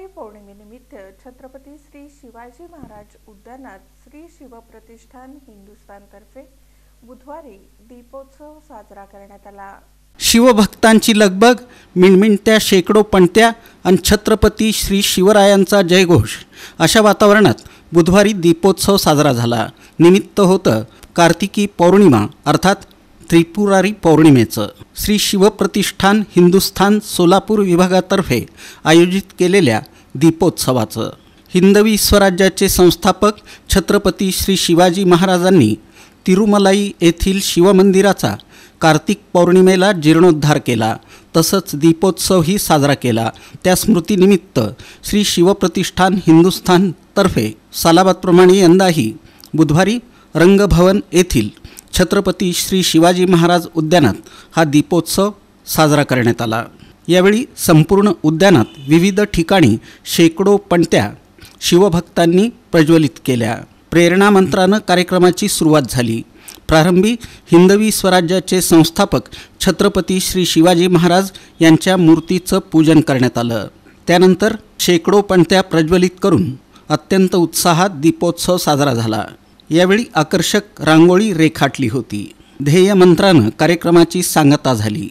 बुधवारी पौर्णिमेनिमित्त छत्रपती श्री शिवाजी महाराज उद्यानात श्री शिवप्रतिष्ठान हिंदुस्थानतर्फे बुधवारी दीपोत्सव साजरा करण्यात आला। शिवभक्तांची लगबग, मिणमिणत्या शेकडो पणत्या आणि छत्रपती श्री शिवरायांचा जयघोष अशा वातावरणात बुधवारी दीपोत्सव साजरा झाला। निमित्त होतं कार्तिकी पौर्णिमा अर्थात त्रिपुरारी पौर्णिमेचं। श्री शिवप्रतिष्ठान हिंदुस्थान सोलापूर विभागातर्फे आयोजित केलेल्या दीपोत्सवाचं हिंदवी स्वराज्याचे संस्थापक छत्रपती श्री शिवाजी महाराजांनी तिरुमलाई येथील शिवमंदिराचा कार्तिक पौर्णिमेला जीर्णोद्धार केला, तसंच दीपोत्सवही साजरा केला। त्या स्मृतीनिमित्त श्री शिवप्रतिष्ठान हिंदुस्थानतर्फे सालाबादप्रमाणे यंदाही बुधवारी रंगभवन येथील छत्रपती श्री शिवाजी महाराज उद्यानात हा दीपोत्सव साजरा करण्यात आला। यावेळी संपूर्ण उद्यानात विविध ठिकाणी शेकडो पणत्या शिवभक्तांनी प्रज्वलित केल्या। प्रेरणा मंत्रानं कार्यक्रमाची सुरुवात झाली। प्रारंभी हिंदवी स्वराज्याचे संस्थापक छत्रपती श्री शिवाजी महाराज यांच्या मूर्तीचं पूजन करण्यात आलं। त्यानंतर शेकडो पणत्या प्रज्वलित करून अत्यंत उत्साहात दीपोत्सव साजरा झाला। यावेळी आकर्षक रांगोळी रेखाटली होती। ध्येय मंत्रानं कार्यक्रमाची सांगता झाली।